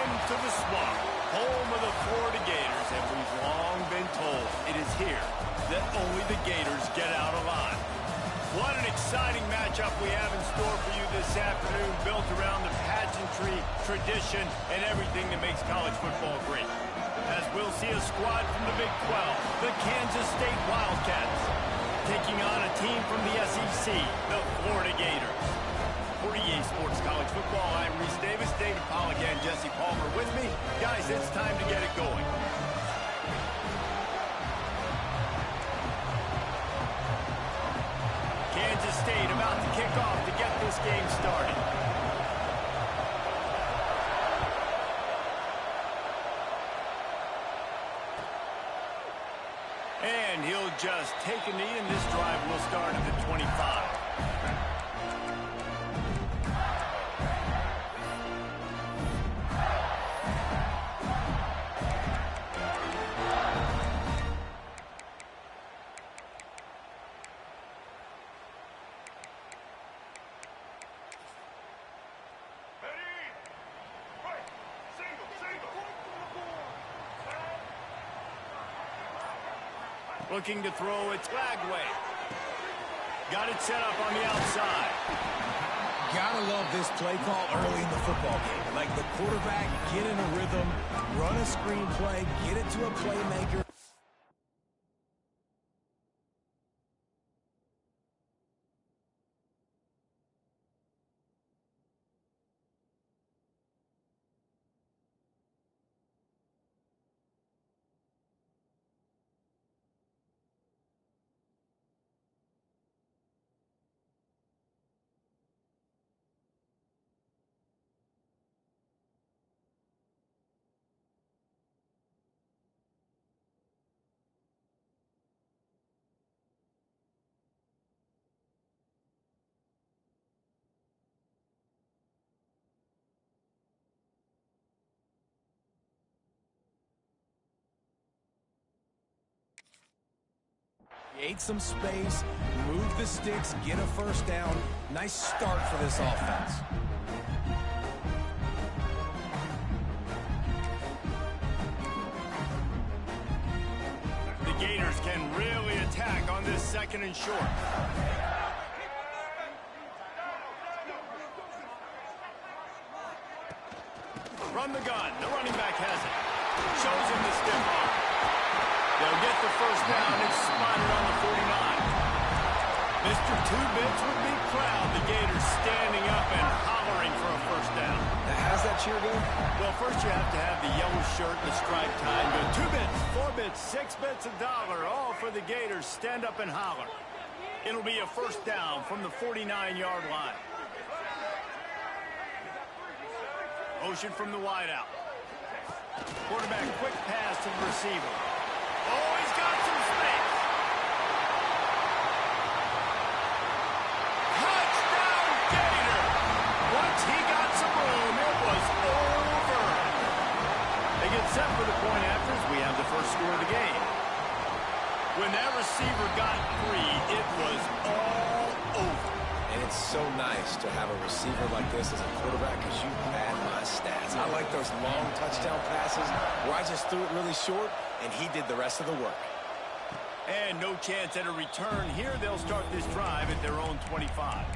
Welcome to the Swamp, home of the Florida Gators, and we've long been told it is here that only the Gators get out alive. What an exciting matchup we have in store for you this afternoon, built around the pageantry, tradition, and everything that makes college football great. As we'll see a squad from the Big 12, the Kansas State Wildcats, taking on a team from the SEC, the Florida Gators. For EA Sports College Football, I'm Reese Davis, David Pollack, and Jesse Palmer with me. Guys, it's time to get it going. Kansas State about to kick off to get this game started. And he'll just take a knee, and this drive will start at the 25. Looking to throw it Flagway. Got it set up on the outside. Gotta love this play call early in the football game. Like the quarterback, get in a rhythm, run a screen play, get it to a playmaker. Create some space, move the sticks, get a first down. Nice start for this offense. The Gators can really attack on this second and short. From the gun, the running back has it. Shows him the stiff arm. They'll get the first down. It's spotted on the 49. Mr. Two-Bits would be proud. The Gators standing up and hollering for a first down. Now, how's that cheer going? Well, first you have to have the yellow shirt and the striped tie. Go 2 bits, 4 bits, 6 bits, $1, all for the Gators. Stand up and holler. It'll be a first down from the 49-yard line. Motion from the wideout. Quarterback, quick pass to the receiver. Oh, he's got some space. Touchdown, Gator. Once he got some room, it was over. They get set for the point after as we have the first score of the game. When that receiver got free, it was all over. And it's so nice to have a receiver like this as a quarterback because you pad my stats. I like those long touchdown passes where I just threw it really short and he did the rest of the work. And no chance at a return here. They'll start this drive at their own 25.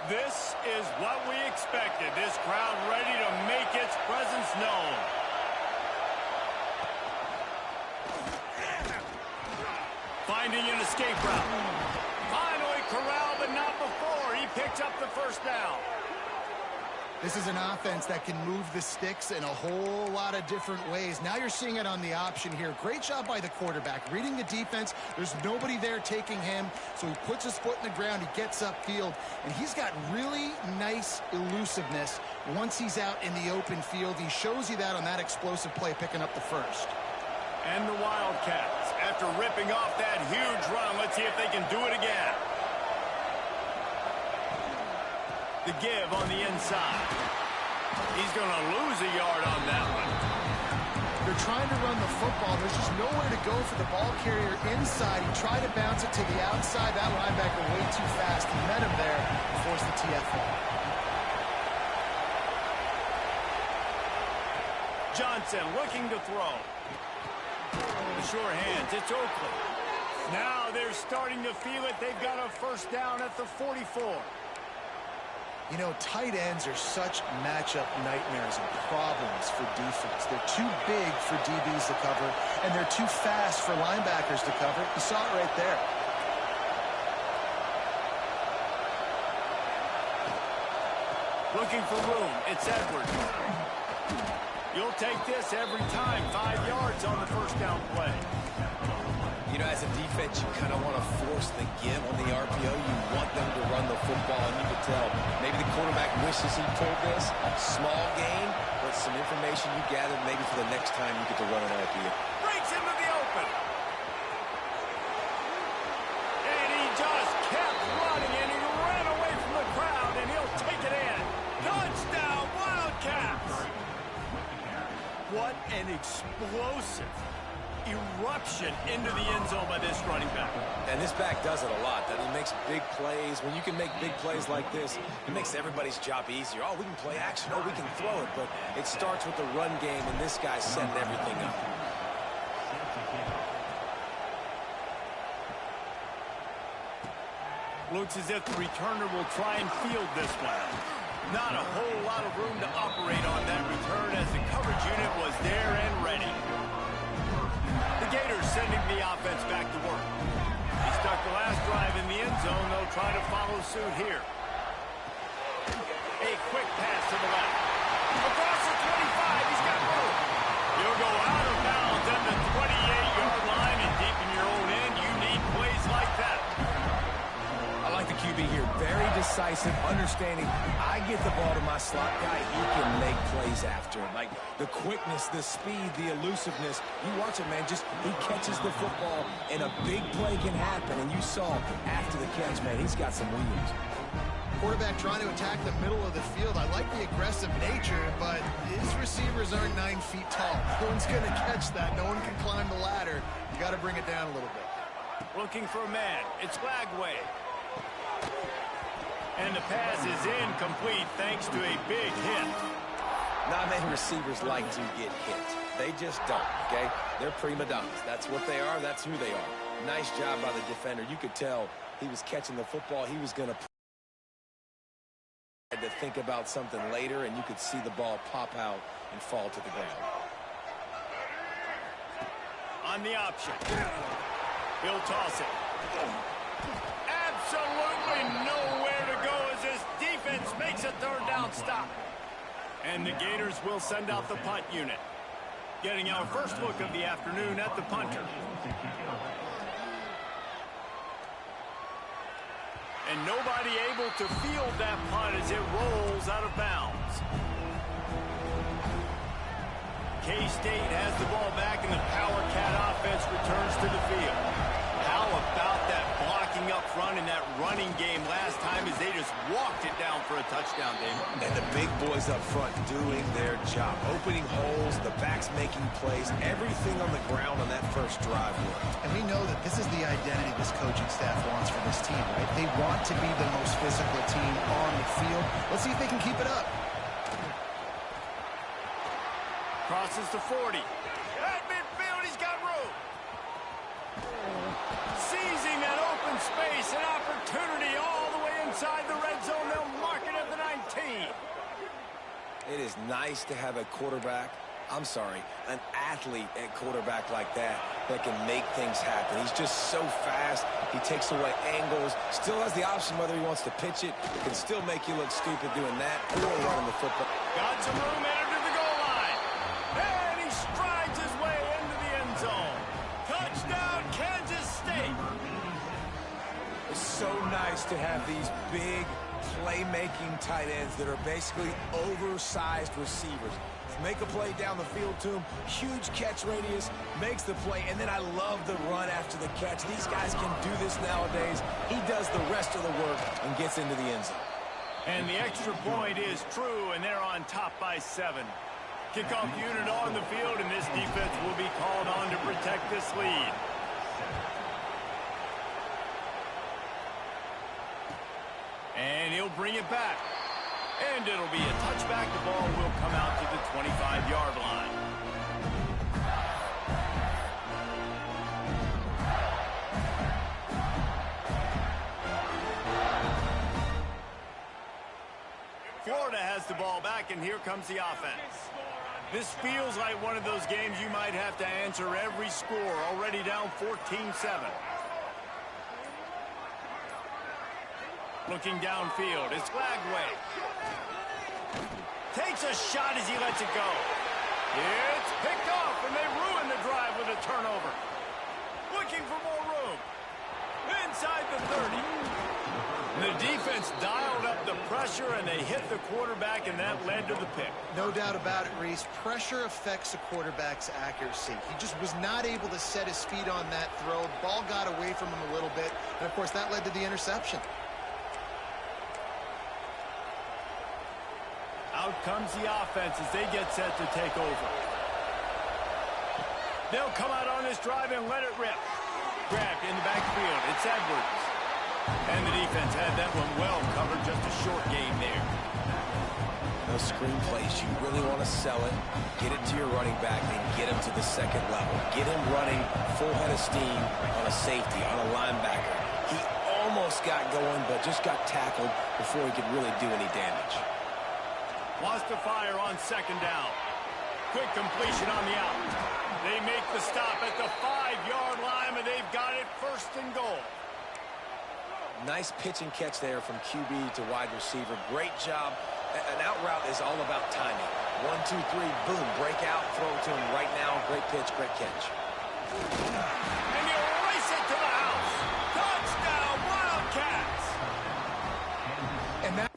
This is what we expected. This crowd ready to make its presence known. Finding an escape route. Finally corralled, but not before. He picks up the first down. This is an offense that can move the sticks in a whole lot of different ways. Now you're seeing it on the option here. Great job by the quarterback. Reading the defense, there's nobody there taking him, so he puts his foot in the ground, he gets upfield, and he's got really nice elusiveness once he's out in the open field. He shows you that on that explosive play, picking up the first. And the Wildcats, after ripping off that huge run, let's see if they can do it again. The give on the inside. He's going to lose a yard on that one. They're trying to run the football. There's just nowhere to go for the ball carrier inside. He tried to bounce it to the outside. That linebacker way too fast. He met him there and forced the TFL. Johnson looking to throw. The sure hands. It's Oakley. Now they're starting to feel it. They've got a first down at the 44. You know, tight ends are such matchup nightmares and problems for defense. They're too big for DBs to cover, and they're too fast for linebackers to cover. You saw it right there. Looking for room. It's Edwards. You'll take this every time. 5 yards on the first down play. You know, as a defense, you kind of want to force the give on the RPO. You want them to run the football, and you can tell maybe the quarterback wishes he pulled this. Small gain, but some information you gathered maybe for the next time you get to run an RPO. Breaks into the open. And he just kept running, and he ran away from the crowd, and he'll take it in. Touchdown, Wildcats! What an explosive eruption into the end zone by this running back. And this back does it a lot. That he makes big plays. When you can make big plays like this, it makes everybody's job easier. Oh, we can play action. Oh, we can throw it. But it starts with the run game, and this guy's setting everything up. Looks as if the returner will try and field this one. Not a whole lot of room to operate on that return as the coverage unit was there and ready. The Gators sending the offense back to work. He stuck the last drive in the end zone. They'll try to follow suit here. A quick pass to the left. Across the 25, he's got room. He'll go out of bounds at the 28-yard line, and deep in your own end, you need plays like that. I like the QB here. Very decisive, understanding I get the ball to my slot guy, he can make plays after it. Like the quickness, the speed, the elusiveness. You watch it, man. Just he catches the football, and a big play can happen. And you saw after the catch, man, he's got some wheels. Quarterback trying to attack the middle of the field. I like the aggressive nature, but his receivers aren't 9 feet tall. No one's going to catch that. No one can climb the ladder. You got to bring it down a little bit. Looking for a man. It's Lagway. And the pass is incomplete thanks to a big hit. Not many receivers like to get hit. They just don't, okay? They're prima donnas. That's what they are. That's who they are. Nice job by the defender. You could tell he was catching the football. He was going to think about something later, and you could see the ball pop out and fall to the ground. On the option. He'll toss it. Absolutely nowhere to go as this defense makes a third down stop. And the Gators will send out the punt unit. Getting our first look of the afternoon at the punter. And nobody able to field that punt as it rolls out of bounds. K-State has the ball back, and the Power Cat offense returns to the field. How about that blocking up front in that running game last time as they just walked it down for a touchdown, David? And the big boys up front doing their job. Opening holes, the backs making plays, everything on the ground on that first drive worked. And we know that this is the identity this coaching staff wants for this team, right? They want to be the most physical team on the field. Let's see if they can keep it up. Crosses the 40. At midfield, he's got room. Seizing that open space, an opportunity all the way inside the red zone. They'll mark it at the 19. It is nice to have a an athlete at quarterback like that can make things happen. He's just so fast. He takes away angles. Still has the option whether he wants to pitch it. Can still make you look stupid doing that or running the football. Got some room, entered to the goal line. And he strides his way into the end zone. Touchdown, Kansas State. It's so nice to have these big playmaking tight ends that are basically oversized receivers. Make a play down the field to him, huge catch radius, makes the play, and then I love the run after the catch. These guys can do this nowadays. He does the rest of the work and gets into the end zone. And the extra point is true, and they're on top by 7. Kickoff unit on the field, and this defense will be called on to protect this lead. And he'll bring it back. And it'll be a touchback. The ball will come out to the 25-yard line. Florida has the ball back, and here comes the offense. This feels like one of those games you might have to answer every score, already down 14-7. Looking downfield, it's Lagway. Takes a shot as he lets it go. It's picked off, and they ruin the drive with a turnover. Looking for more room. Inside the 30. The defense dialed up the pressure, and they hit the quarterback, and that led to the pick. No doubt about it, Reese. Pressure affects a quarterback's accuracy. He just was not able to set his feet on that throw. Ball got away from him a little bit, and, of course, that led to the interception. Out comes the offense as they get set to take over. They'll come out on this drive and let it rip. Grabbed in the backfield. It's Edwards. And the defense had that one well covered. Just a short game there. Those screen plays, you really want to sell it, get it to your running back, and get him to the second level. Get him running full head of steam on a safety, on a linebacker. He almost got going, but just got tackled before he could really do any damage. Lost to fire on second down. Quick completion on the out. They make the stop at the 5-yard line, and they've got it first and goal. Nice pitch and catch there from QB to wide receiver. Great job. An out route is all about timing. 1, 2, 3, boom, break out, throw it to him right now. Great pitch, great catch. And you race it to the house. Touchdown, Wildcats. And that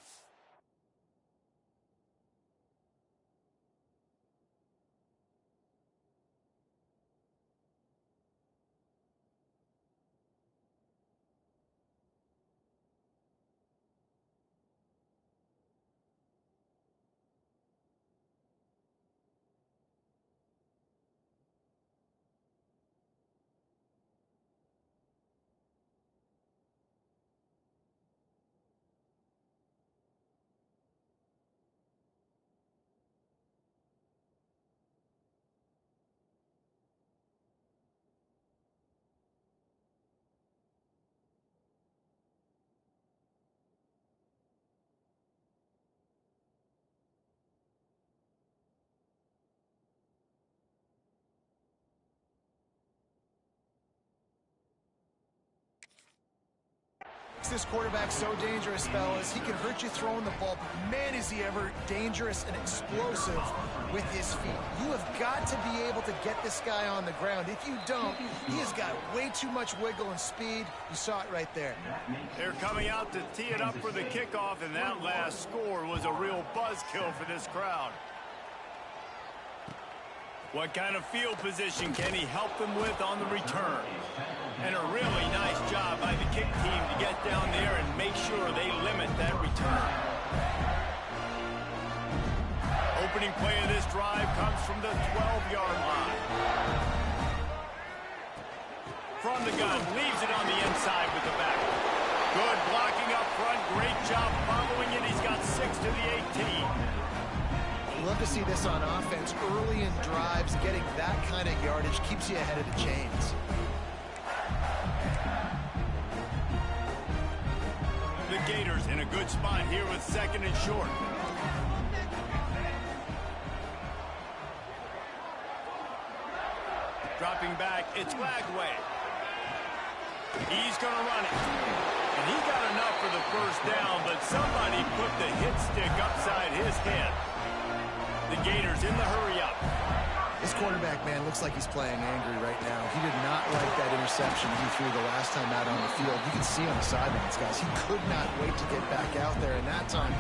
this quarterback so dangerous, fellas. He can hurt you throwing the ball, but man, is he ever dangerous and explosive with his feet. You have got to be able to get this guy on the ground. If you don't, he has got way too much wiggle and speed. You saw it right there. They're coming out to tee it up for the kickoff, and that last score was a real buzzkill for this crowd. What kind of field position can he help them with on the return? And a really nice job by the kick team to get down there and make sure they limit that return. Opening play of this drive comes from the 12-yard line. From the gun, leaves it on the inside with the back. Good blocking up front. Great job following it. He's got 6 to the 18. Love to see this on offense. Early in drives, getting that kind of yardage keeps you ahead of the chains. The Gators in a good spot here with second and short. Dropping back, it's Lagway. He's going to run it. And he got enough for the first down, but somebody put the hit stick upside his head. The Gators in the hurry-up. This quarterback, man, looks like he's playing angry right now. He did not like that interception he threw the last time out on the field. You can see on the sidelines, guys. He could not wait to get back out there. And that time,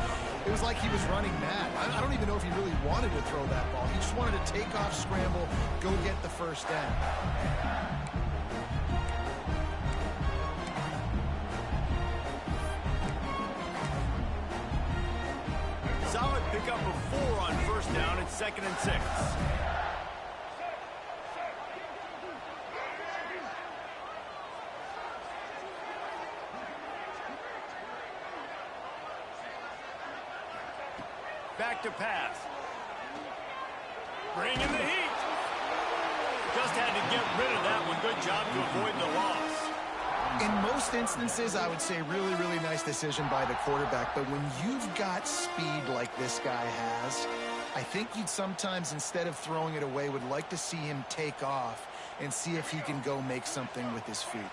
it was like he was running mad. I don't even know if he really wanted to throw that ball. He just wanted to take off, scramble, go get the first down. pickup of 4 on first down and 2nd and 6. Back to pass. Bringing the heat. Just had to get rid of that one. Good job to avoid the loss. In most instances, I would say really, really nice decision by the quarterback. But when you've got speed like this guy has, I think you'd sometimes, instead of throwing it away, would like to see him take off and see if he can go make something with his feet.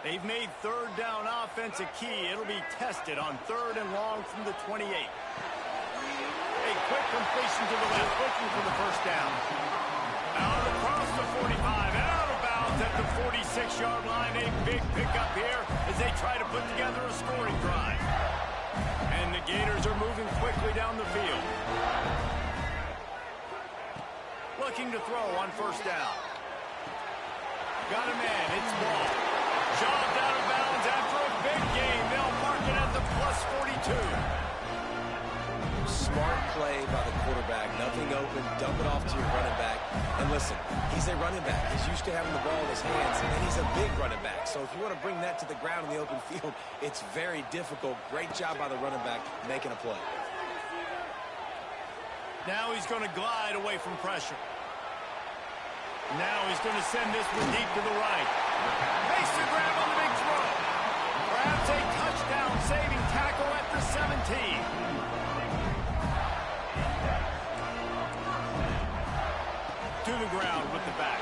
They've made third down offense a key. It'll be tested on 3rd and long from the 28. A quick completion to the left, looking for the first down. Out across the 45, out of bounds at the 46-yard line. A big pickup here as they try to put together a scoring drive. And the Gators are moving quickly down the field. Looking to throw on first down. Got a man, it's ball. Shoved out of bounds after a big gain. They'll mark it at the +42. Smart play by the quarterback. Nothing open. Dump it off to your running back. And listen, he's a running back. He's used to having the ball in his hands, and he's a big running back. So if you want to bring that to the ground in the open field, it's very difficult. Great job by the running back making a play. Now he's going to glide away from pressure. Now he's going to send this one deep to the right. Makes the grab on the big throw. Grabs a touchdown, saving tackle at the 17. To the ground with the back.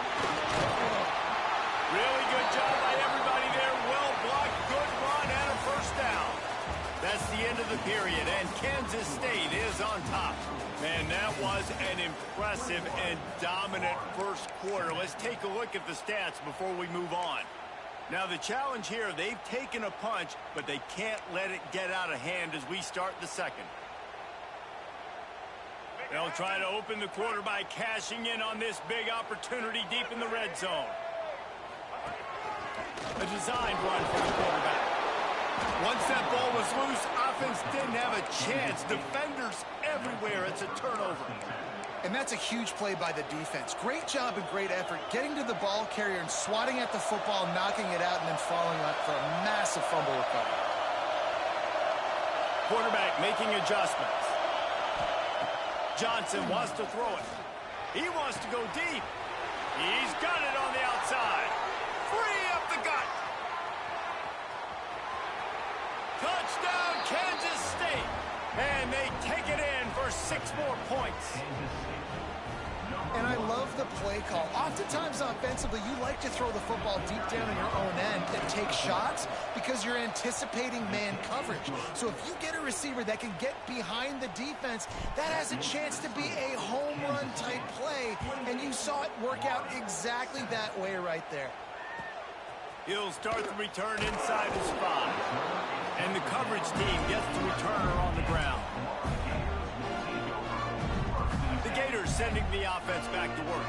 Really good job by everybody there. Well blocked, good run, and a first down. That's the end of the period, and Kansas State is on top. Man, that was an impressive and dominant first quarter. Let's take a look at the stats before we move on. Now, the challenge here, they've taken a punch, but they can't let it get out of hand as we start the second. They'll try to open the quarter by cashing in on this big opportunity deep in the red zone. A designed run for the quarterback. Once that ball was loose, offense didn't have a chance. Defenders everywhere. It's a turnover. And that's a huge play by the defense. Great job and great effort getting to the ball carrier and swatting at the football, knocking it out, and then following up for a massive fumble recovery. Quarterback making adjustments. Johnson wants to throw it. He wants to go deep. He's got it on the outside. Free up the gut. Touchdown, Kansas State. And they take it in for 6 more points. And I love the play call. Oftentimes offensively, you like to throw the football deep down in your own end and take shots because you're anticipating man coverage. So if you get a receiver that can get behind the defense, that has a chance to be a home run type play. And you saw it work out exactly that way right there. He'll start the return inside his 5. And the coverage team gets the returner on the ground. The Gators sending the offense back to work.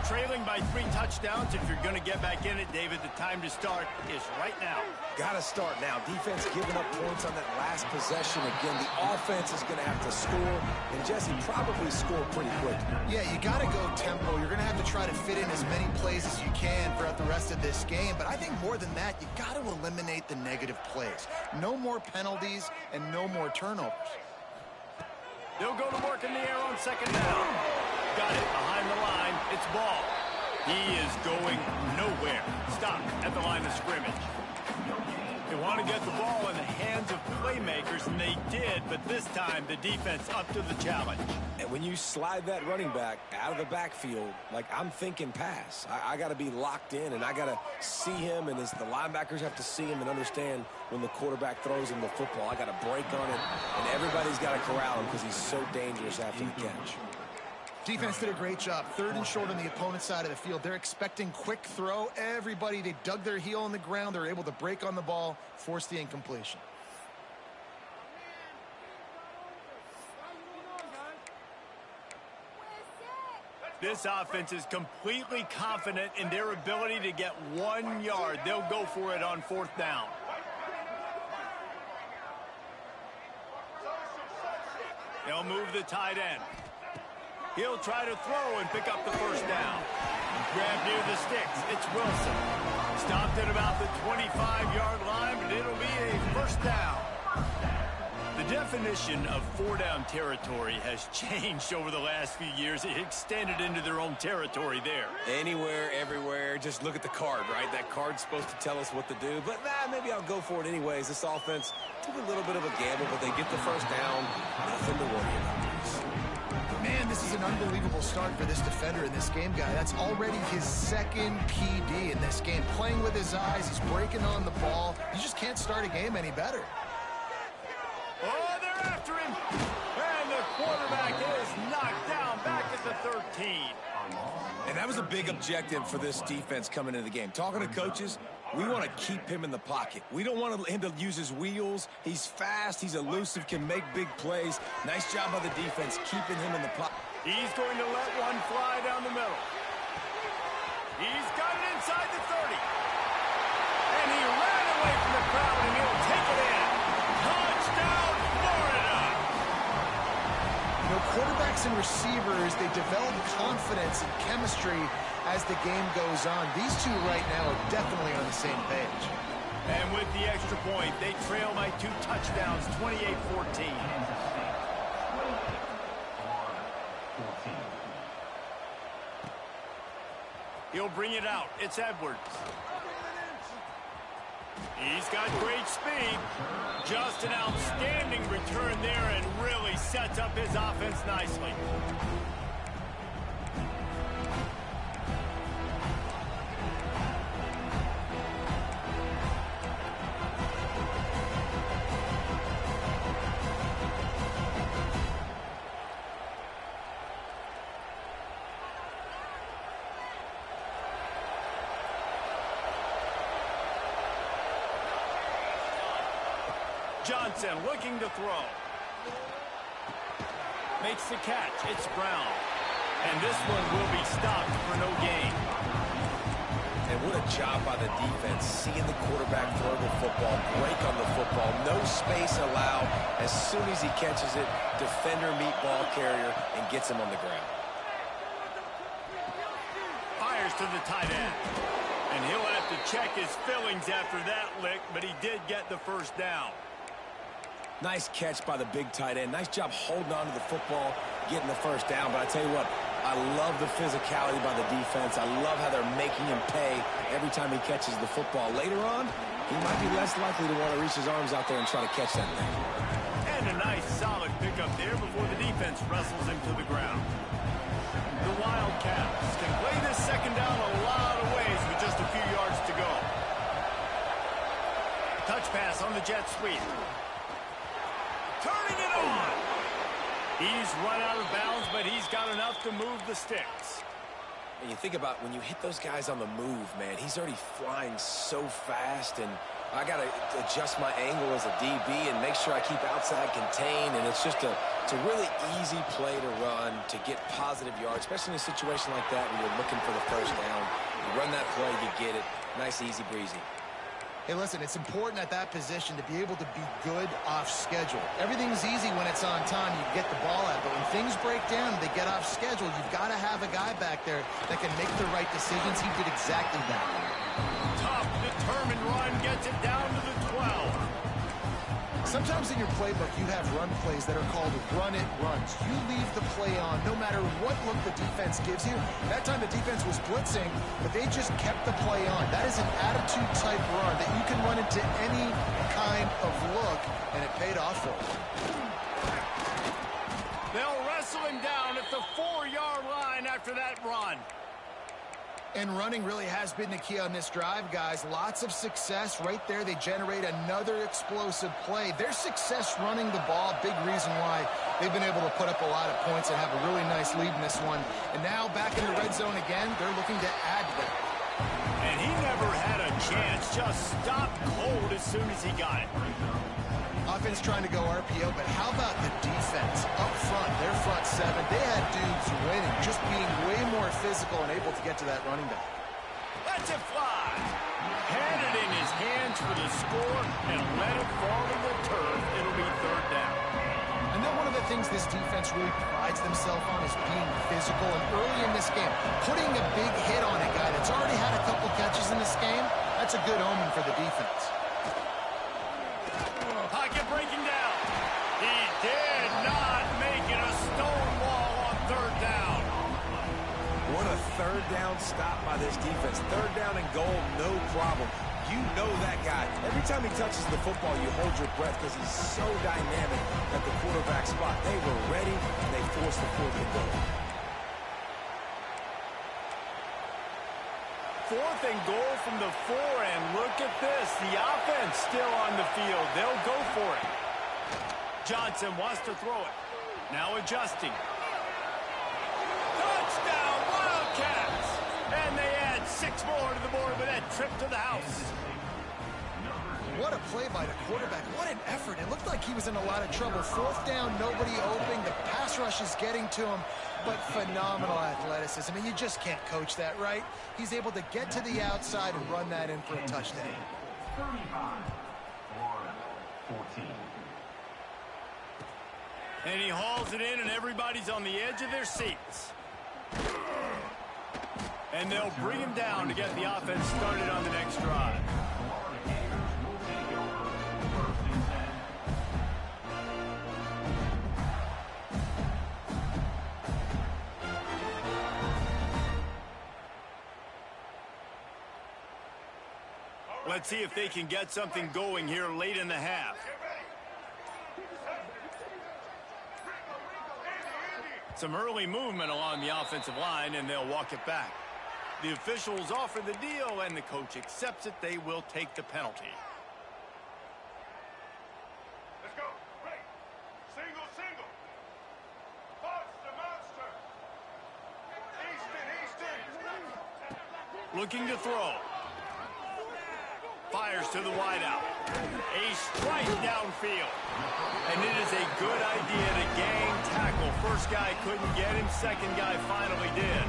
Trailing by 3 touchdowns. If you're going to get back in it, David, the time to start is right now. Got to start now. Defense giving up points on that last possession. Again, the offense is going to have to score. And Jesse probably score pretty quick. Yeah, you got to go tempo. You're going to have to try to fit in as many plays as you can throughout the rest of this game. But I think more than that, you got to eliminate the negative plays. No more penalties and no more turnovers. They'll go to work in the air on 2nd down. Got it behind the line. It's ball. He is going nowhere. Stop at the line of scrimmage. They want to get the ball in the hands of playmakers, and they did, but this time the defense up to the challenge. And when you slide that running back out of the backfield, like I'm thinking pass, I got to be locked in, and I got to see him, and as the linebackers have to see him and understand when the quarterback throws him the football, I got to break on it, and everybody's got to corral him because he's so dangerous after the catch. Defense did a great job. 3rd and short on the opponent's side of the field. They're expecting quick throw. Everybody, they dug their heel on the ground. They're able to break on the ball, force the incompletion. This offense is completely confident in their ability to get 1 yard. They'll go for it on 4th down. They'll move the tight end. He'll try to throw and pick up the first down. Grab near the sticks. It's Wilson. Stopped at about the 25-yard line, but it'll be a first down. The definition of four-down territory has changed over the last few years. It extended into their own territory there. Anywhere, everywhere, just look at the card, right? That card's supposed to tell us what to do, but maybe I'll go for it anyways. This offense took a little bit of a gamble, but they get the first down. Nothing to worry about. Man, this is an unbelievable start for this defender in this game, guy. That's already his second PD in this game. Playing with his eyes, he's breaking on the ball. You just can't start a game any better. Oh, they're after him. And the quarterback is knocked down back at the 13. And that was a big objective for this defense coming into the game. Talking to coaches, we want to keep him in the pocket. We don't want him to use his wheels. He's fast, he's elusive, can make big plays. Nice job by the defense keeping him in the pocket. He's going to let one fly down the middle. He's got it inside the 30. And he ran away from the crowd, and he'll take it in. Touchdown, Florida! You know, quarterbacks and receivers, they develop confidence and chemistry as the game goes on. These two right now are definitely on the same page. And with the extra point, they trail by 2 touchdowns, 28-14. He'll bring it out. It's Edwards. He's got great speed. Just an outstanding return there and really sets up his offense nicely. Johnson looking to throw. Makes the catch. It's Brown. And this one will be stopped for no gain. And what a job by the defense, seeing the quarterback throw the football, break on the football, no space allowed. As soon as he catches it, defender meet ball carrier and gets him on the ground. Fires to the tight end. And he'll have to check his fillings after that lick, but he did get the first down. Nice catch by the big tight end. Nice job holding on to the football, getting the first down. But I tell you what, I love the physicality by the defense. I love how they're making him pay every time he catches the football. Later on, he might be less likely to want to reach his arms out there and try to catch that thing. And a nice solid pickup there before the defense wrestles him to the ground. The Wildcats can play this second down a lot of ways with just a few yards to go. Touch pass on the jet sweep. Turning it on. He's run out of bounds, but he's got enough to move the sticks. And you think about when you hit those guys on the move, man, he's already flying so fast, and I got to adjust my angle as a DB and make sure I keep outside contained, and it's just a really easy play to run to get positive yards, especially in a situation like that when you're looking for the first down. You run that play, you get it. Nice, easy breezy. Hey, listen, it's important at that position to be able to be good off schedule. Everything's easy when it's on time. You get the ball out. But when things break down and they get off schedule, you've got to have a guy back there that can make the right decisions. He did exactly that. Tough, determined run gets it down to the 12. Sometimes in your playbook, you have run plays that are called run-it runs. You leave the play on no matter what look the defense gives you. That time the defense was blitzing, but they just kept the play on. That is an attitude-type run that you can run into any kind of look, and it paid off for them. They'll wrestle him down at the 4-yard line after that run. And running really has been the key on this drive, guys. Lots of success right there. They generate another explosive play. Their success running the ball, big reason why they've been able to put up a lot of points and have a really nice lead in this one. And now back in the red zone again, they're looking to add to that. And he never had a chance. Just stopped cold as soon as he got it. Offense trying to go RPO, but how about the defense up front, their front seven? They had dudes winning, just being way more physical and able to get to that running back. Lets it fly. Had it in his hands for the score and let it fall to the turf. It'll be third down. I You know, one of the things this defense really prides themselves on is being physical. And early in this game, putting a big hit on a guy that's already had a couple catches in this game, that's a good omen for the defense. Pocket breaking down. He did not make it a stone wall on third down. What a third down stop by this defense. Third down and goal, no problem. You know that guy. Every time he touches the football, you hold your breath because he's so dynamic at the quarterback spot. They were ready, and they forced the fourth and goal. Fourth and goal from the 4, and look at this. The offense still on the field. They'll go for it. Johnson wants to throw it. Now adjusting. Touchdown, Wildcats! And they add 6 more to the board with that trip to the house. What a play by the quarterback. What an effort. It looked like he was in a lot of trouble. Fourth down, nobody open. The pass rush is getting to him, but phenomenal athleticism. And you just can't coach that, right? He's able to get to the outside and run that in for a touchdown. 35-14. And he hauls it in, and everybody's on the edge of their seats. And they'll bring him down to get the offense started on the next drive. Let's see if they can get something going here late in the half. Some early movement along the offensive line, and they'll walk it back. The officials offer the deal, and the coach accepts it. They will take the penalty. Let's go. Break. Single, single. Punch the monster. Easton. Looking to throw. Fires to the wideout. A strike downfield. And it is a good idea to gang tackle. First guy couldn't get him. Second guy finally did.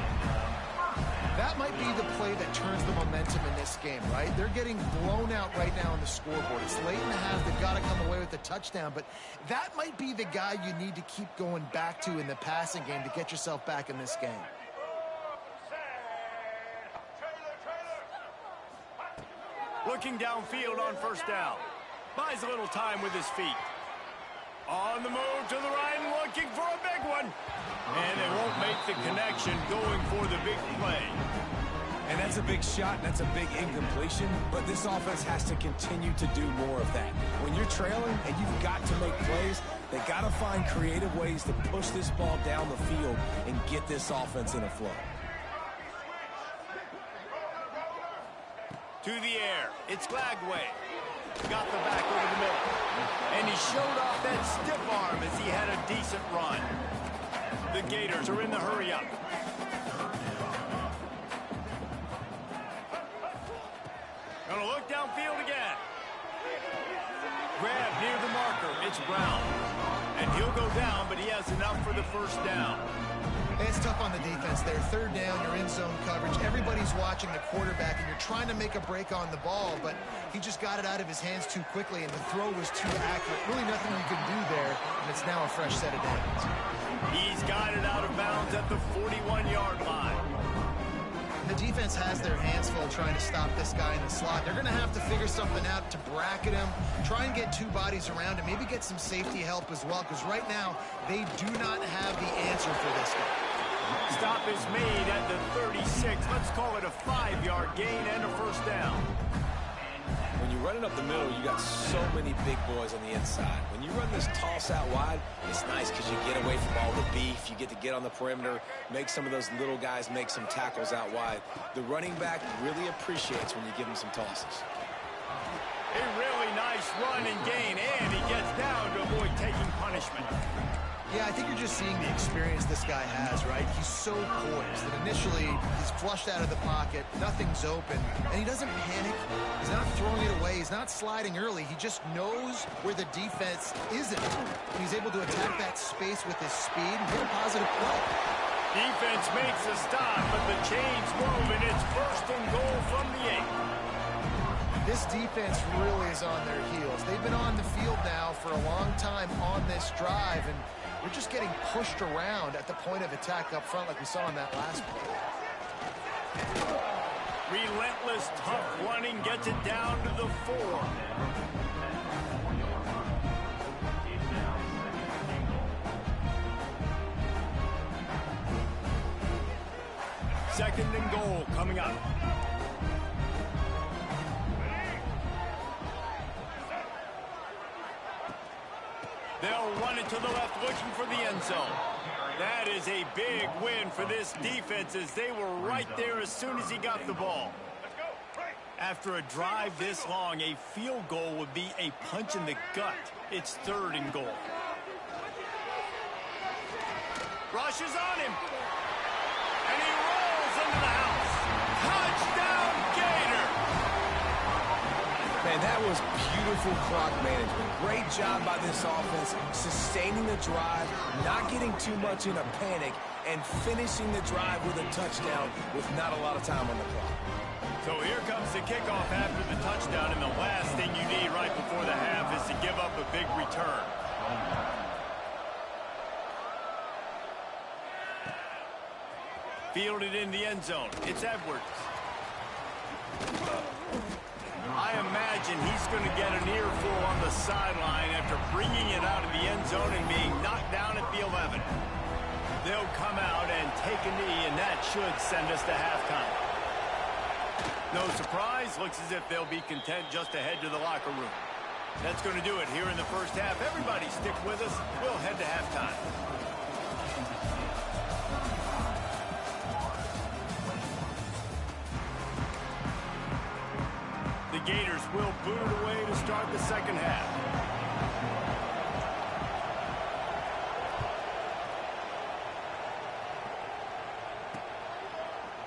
That might be the play that turns the momentum in this game, right? They're getting blown out right now on the scoreboard. It's late in the half. They've got to come away with a touchdown. But that might be the guy you need to keep going back to in the passing game to get yourself back in this game. Looking downfield on first down. Buys a little time with his feet. On the move to the right and looking for a big one. And they won't make the connection, going for the big play. And that's a big shot, and that's a big incompletion, but this offense has to continue to do more of that. When you're trailing and you've got to make plays, they got to find creative ways to push this ball down the field and get this offense in a flow. To the air. It's Glagway. Got the back over the middle. And he showed off that stiff arm as he had a decent run. The Gators are in the hurry-up. Gonna look downfield again. Grab near the marker. It's Brown. And he'll go down, but he has enough for the first down. It's tough on the defense there. Third down, you're in zone coverage. Everybody's watching the quarterback, and you're trying to make a break on the ball, but he just got it out of his hands too quickly, and the throw was too accurate. Really nothing you can do there, and it's now a fresh set of downs. He's got it out of bounds at the 41-yard line. The defense has their hands full trying to stop this guy in the slot. They're going to have to figure something out to bracket him, try and get two bodies around him, maybe get some safety help as well, because right now they do not have the answer for this guy. Stop is made at the 36. Let's call it a 5-yard gain and a first down. When you're running up the middle, you got so many big boys on the inside. When you run this toss out wide, it's nice because you get away from all the beef. You get to get on the perimeter, make some of those little guys make some tackles out wide. The running back really appreciates when you give him some tosses. A really nice run and gain, and he gets down to avoid taking punishment. Yeah, I think you're just seeing the experience this guy has, right? He's so poised that initially he's flushed out of the pocket, nothing's open, and he doesn't panic. He's not throwing it away. He's not sliding early. He just knows where the defense isn't. And he's able to attack that space with his speed and get a positive play. Defense makes a stop, but the chain's moving. It's first and goal from the 8. This defense really is on their heels. They've been on the field now for a long time on this drive, and they're just getting pushed around at the point of attack up front like we saw on that last play. Relentless, tough running gets it down to the 4. Second and goal coming up. They'll run it to the left, looking for the end zone. That is a big win for this defense, as they were right there as soon as he got the ball. After a drive this long, a field goal would be a punch in the gut. It's third and goal. Rushes on him. And he rolls into the house. Touchdown, Gator! Man, that was beautiful clock management. Great job by this offense, sustaining the drive, not getting too much in a panic, and finishing the drive with a touchdown with not a lot of time on the clock. So here comes the kickoff after the touchdown, and the last thing you need right before the half is to give up a big return. Fielded in the end zone. It's Edwards. I imagine he's going to get an earful on the sideline after bringing it out of the end zone and being knocked down at the 11. They'll come out and take a knee, and that should send us to halftime. No surprise, looks as if they'll be content just to head to the locker room. That's going to do it here in the first half. Everybody stick with us. We'll head to halftime. The Gators will boot it away to start the second half.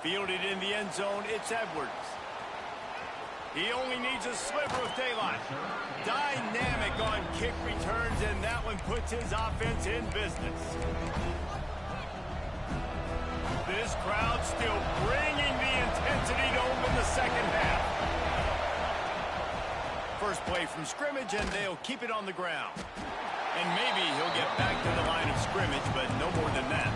Fielded in the end zone, it's Edwards. He only needs a sliver of daylight. Dynamic on kick returns, and that one puts his offense in business. This crowd still bringing the intensity to open the second half. First play from scrimmage, and they'll keep it on the ground. And maybe he'll get back to the line of scrimmage, but no more than that.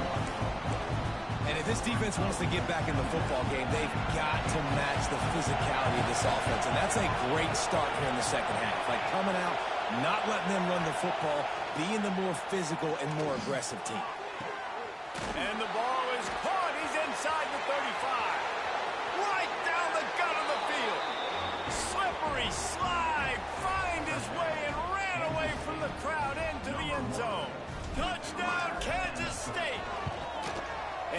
And if this defense wants to get back in the football game, they've got to match the physicality of this offense. And that's a great start here in the second half. Like coming out, not letting them run the football, being the more physical and more aggressive team. And the ball is caught. He's inside the 35. Right down the gut of the field. Slippery slide. Find his way and ran away from the crowd into the end zone. Touchdown, Kansas State.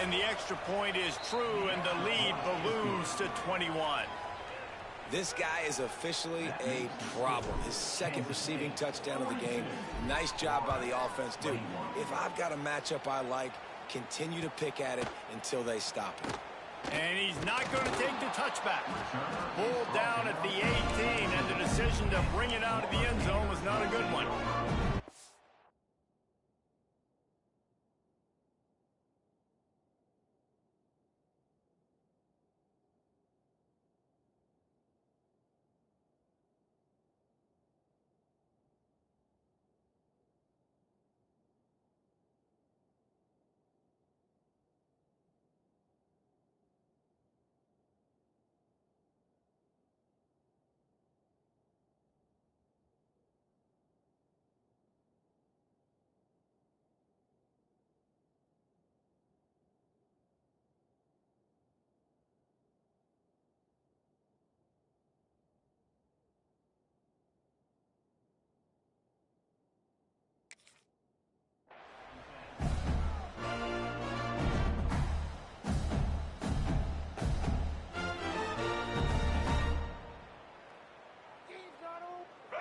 And the extra point is true, and the lead balloons to 21. This guy is officially a problem. His second receiving touchdown of the game. Nice job by the offense, dude. If I've got a matchup I like, continue to pick at it until they stop it. And he's not going to take the touchback. Pulled down at the 18, and the decision to bring it out of the end zone was not a good one.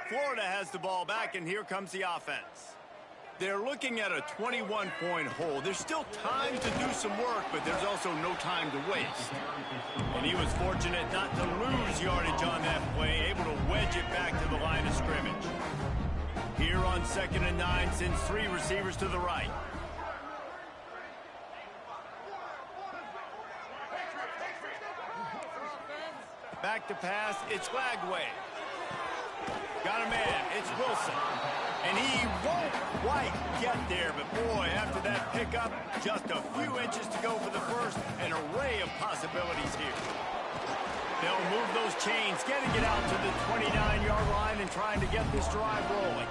Florida has the ball back, and here comes the offense. They're looking at a 21-point hole. There's still time to do some work, but there's also no time to waste. And he was fortunate not to lose yardage on that play, able to wedge it back to the line of scrimmage. Here on 2nd and 9, sends 3 receivers to the right. Back to pass, it's Lagway. Got a man, it's Wilson. And he won't quite get there, but boy, after that pickup, just a few inches to go for the first. An array of possibilities here. They'll move those chains, getting it out to the 29-yard line and trying to get this drive rolling.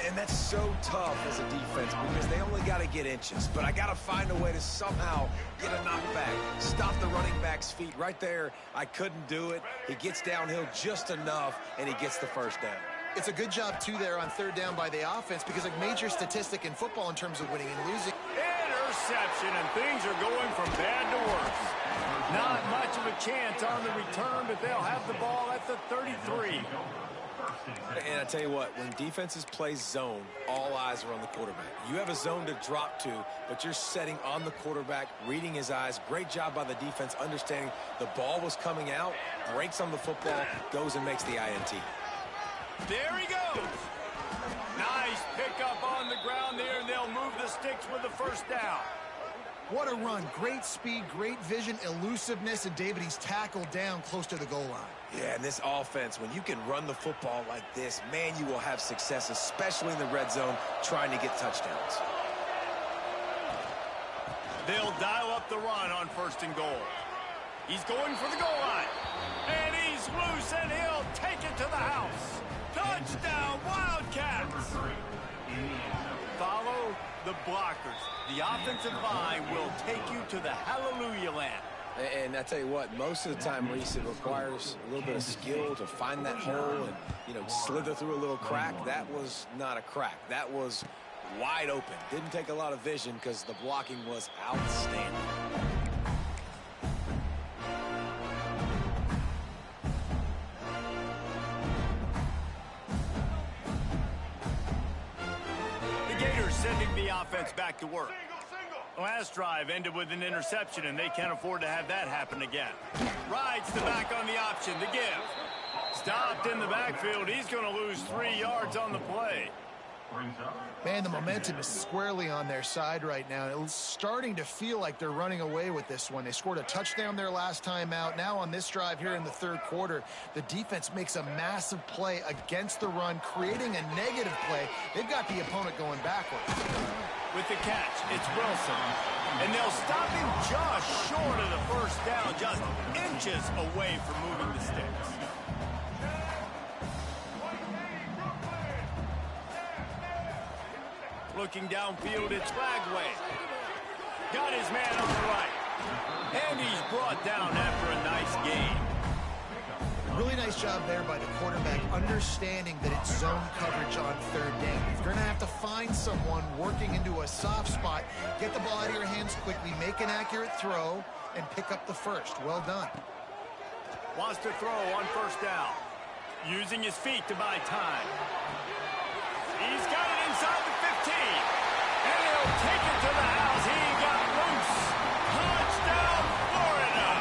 And that's so tough as a defense because they only got to get inches. But I got to find a way to somehow get a knockback. Stop the running back's feet right there. I couldn't do it. He gets downhill just enough, and he gets the first down. It's a good job, too, there on third down by the offense because a major statistic in football in terms of winning and losing. Interception, and things are going from bad to worse. Not much of a chance on the return, but they'll have the ball at the 33. And I tell you what, when defenses play zone, all eyes are on the quarterback. You have a zone to drop to, but you're setting on the quarterback, reading his eyes. Great job by the defense, understanding the ball was coming out, breaks on the football, goes and makes the INT. There he goes. Nice pickup on the ground there, and they'll move the sticks with the first down. What a run. Great speed, great vision, elusiveness, and David, he's tackled down close to the goal line. Yeah, and this offense, when you can run the football like this, man, you will have success, especially in the red zone, trying to get touchdowns. They'll dial up the run on first and goal. He's going for the goal line. And he's loose, and he'll take it to the house. Touchdown, Wildcats! Follow the blockers. The offensive line will take you to the hallelujah land. And I tell you what, most of the time, Reese, it requires a little bit of skill to find that hole and, slither through a little crack. That was not a crack. That was wide open. Didn't take a lot of vision because the blocking was outstanding. Sending the offense back to work. Last drive ended with an interception, and they can't afford to have that happen again. Rides the back on the option to give. Stopped in the backfield. He's going to lose 3 yards on the play. Man, the momentum is squarely on their side right now. It's starting to feel like they're running away with this one. They scored a touchdown their last time out. Now on this drive here in the third quarter, the defense makes a massive play against the run, creating a negative play. They've got the opponent going backwards. With the catch, it's Wilson. And they'll stop him just short of the first down, just inches away from moving the sticks. Looking downfield, it's Lagway. Got his man on the right. And he's brought down after a nice gain. Really nice job there by the quarterback, understanding that it's zone coverage on third down. If you're going to have to find someone working into a soft spot, get the ball out of your hands quickly, make an accurate throw, and pick up the first. Well done. Wants to throw on first down. Using his feet to buy time. He's got it inside the 15. And he'll take it to the house. He got loose. Touchdown, Florida.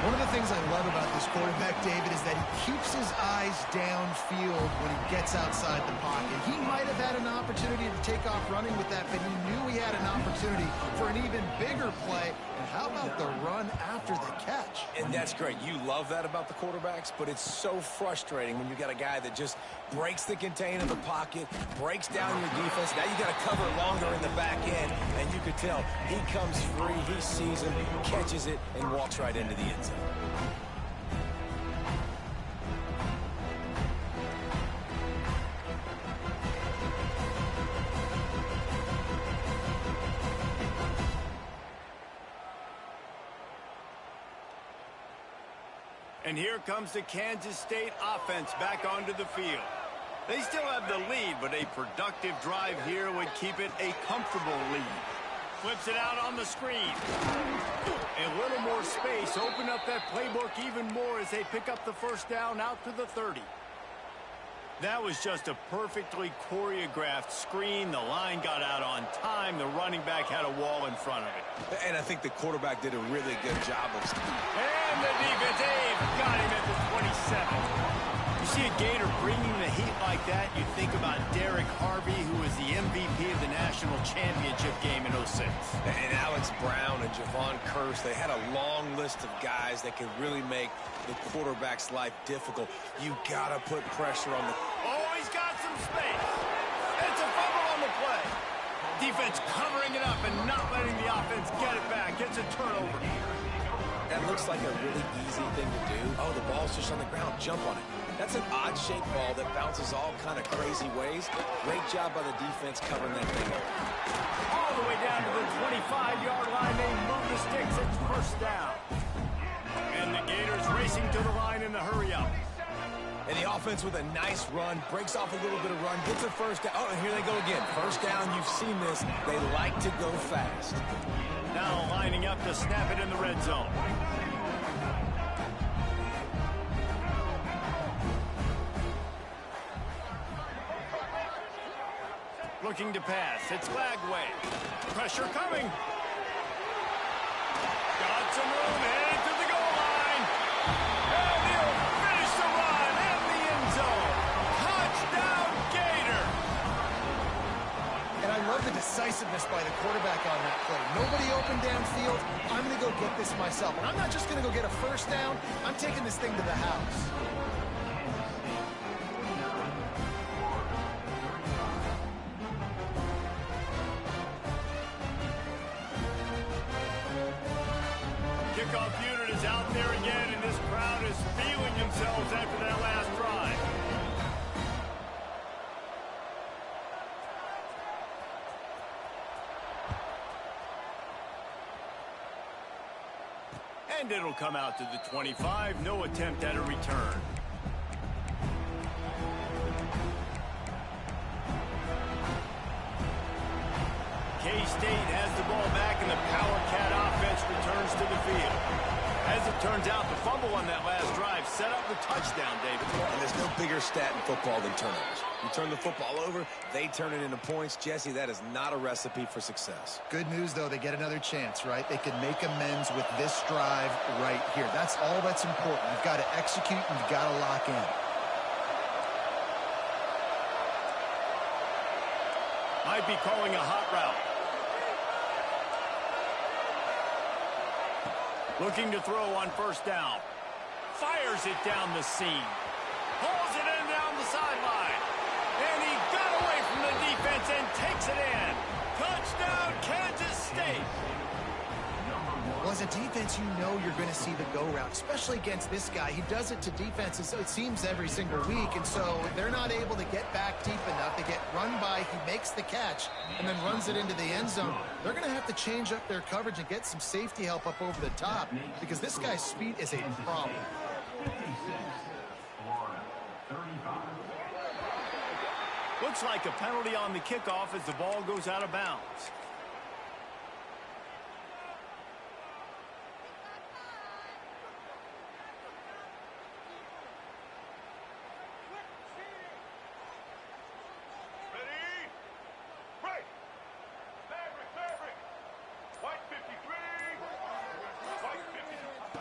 One of the things I love about this quarterback, David, is that he keeps his eyes downfield when he gets outside the pocket. He might have had an opportunity to take off running with that, but he knew he had an opportunity for an even bigger play. And how about the run after the catch? And that's great. You love that about the quarterbacks, but it's so frustrating when you got a guy that just breaks the contain of the pocket, breaks down your defense. Now you got to cover longer in the back end, and you could tell he comes free, he sees him, catches it, and walks right into the end zone. And here comes the Kansas State offense back onto the field. They still have the lead, but a productive drive here would keep it a comfortable lead. Flips it out on the screen. A little more space. Open up that playbook even more as they pick up the first down out to the 30. That was just a perfectly choreographed screen. The line got out on time. The running back had a wall in front of it. And I think the quarterback did a really good job of... And the defense, Dave, got him at the 27. You see a Gator bringing the heat like that, you think about Derek Harvey, who was the MVP of the national championship game in '06. And Alex Brown and Javon Curse. They had a long list of guys that can really make the quarterback's life difficult. You got to put pressure on the... Oh, he's got some space. It's a fumble on the play. Defense covering it up and not letting the offense get it back. Gets a turnover. That looks like a really easy thing to do. Oh, the ball's just on the ground. Jump on it. That's an odd-shaped ball that bounces all kind of crazy ways. Great job by the defense covering that thing up. All the way down to the 25-yard line. They move the sticks. It's first down. And the Gators racing to the line in the hurry-up. And the offense with a nice run, breaks off a little bit of run, gets a first down. Oh, and here they go again. First down, you've seen this. They like to go fast. Now lining up to snap it in the red zone. Looking to pass. It's Lagway. Pressure coming. Got some room. Headed to the goal line. And he'll finish the run in the end zone. Touchdown, Gator. And I love the decisiveness by the quarterback on that play. Nobody open downfield. I'm going to go get this myself. And I'm not just going to go get a first down. I'm taking this thing to the house. Kickoff unit is out there again, and this crowd is feeling themselves after that last drive. And it'll come out to the 25. No attempt at a return. K-State has the ball back, and the Power Cat offense returns to the field. As it turns out, the fumble on that last drive set up the touchdown, David. And there's no bigger stat in football than turnovers. You turn the football over, they turn it into points. Jesse, that is not a recipe for success. Good news, though, they get another chance, right? They can make amends with this drive right here. That's all that's important. You've got to execute, and you've got to lock in. Might be calling a hot route. Looking to throw on first down. Fires it down the seam. Hauls it in down the sideline. And he got away from the defense and takes it in. Touchdown, Kansas State. Well, as a defense, you know you're going to see the go route, especially against this guy. He does it to defenses, so it seems, every single week, and so they're not able to get back deep enough. They get run by, he makes the catch, and then runs it into the end zone. They're going to have to change up their coverage and get some safety help up over the top, because this guy's speed is a problem. Looks like a penalty on the kickoff as the ball goes out of bounds.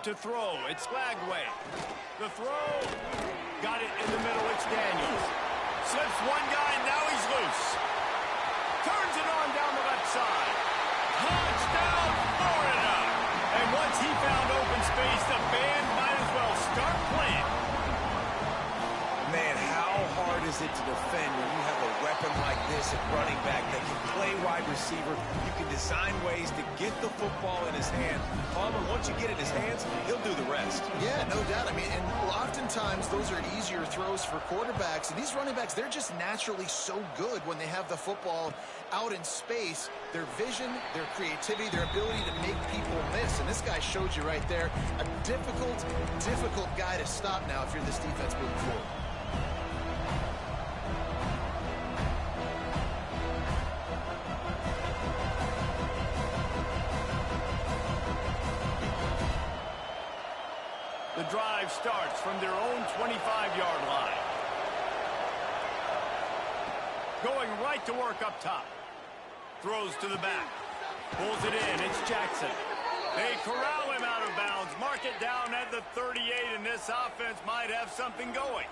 To throw, it's Lagway. The throw, got it in the middle, it's Daniels. Slips one guy, now he's loose. Turns it on down the left side. Touchdown, Florida! And once he found open space, the band might as well start playing. Man, how hard is it to defend when you have a weapon like this at running back that can play wide receiver? You can design ways to get the football in his hand. Palmer, once you get it in his hands, he'll do the rest. Yeah, no doubt. I mean, and oftentimes those are easier throws for quarterbacks. And these running backs, they're just naturally so good when they have the football out in space. Their vision, their creativity, their ability to make people miss. And this guy showed you right there, a difficult guy to stop now if you're this defense moving forward. The drive starts from their own 25-yard line. Going right to work up top. Throws to the back. Pulls it in. It's Jackson. They corral him out of bounds. Mark it down at the 38, and this offense might have something going.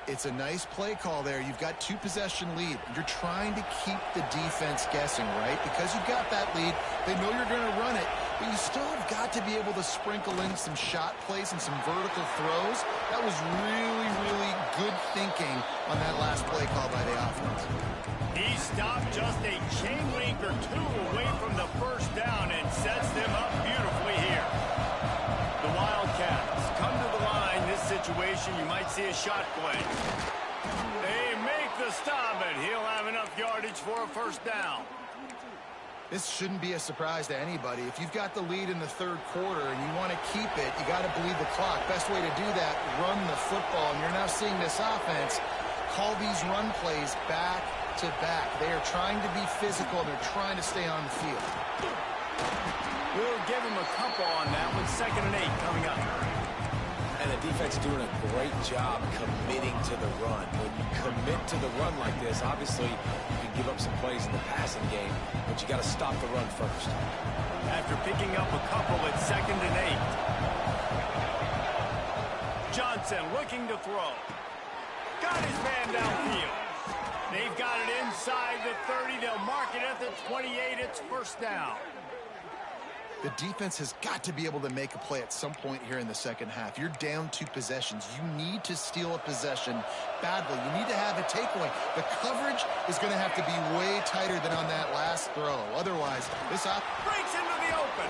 It's a nice play call there. You've got 2-possession lead. You're trying to keep the defense guessing, right? Because you've got that lead, they know you're going to run it, but you still have got to be able to sprinkle in some shot plays and some vertical throws. That was really, really good thinking on that last play call by the offense. He stopped just a chain link or two away from the first down and sets them up beautifully here. The Wildcats come to the line. This situation, you might see a shot play. They make the stop, and he'll have enough yardage for a first down. This shouldn't be a surprise to anybody. If you've got the lead in the third quarter and you want to keep it, you got to bleed the clock. Best way to do that, run the football. And you're now seeing this offense call these run plays back to back. They are trying to be physical, and they're trying to stay on the field. We'll give him a couple on that one. 2nd and 8 coming up. And the defense is doing a great job committing to the run. When you commit to the run like this, obviously you can give up some plays in the passing game, but you got to stop the run first. After picking up a couple at 2nd and 8. Johnson looking to throw. Got his man downfield. They've got it inside the 30. They'll mark it at the 28. It's first down. The defense has got to be able to make a play at some point here in the second half. You're down 2 possessions. You need to steal a possession badly. You need to have a takeaway. The coverage is going to have to be way tighter than on that last throw. Otherwise, this breaks into the open.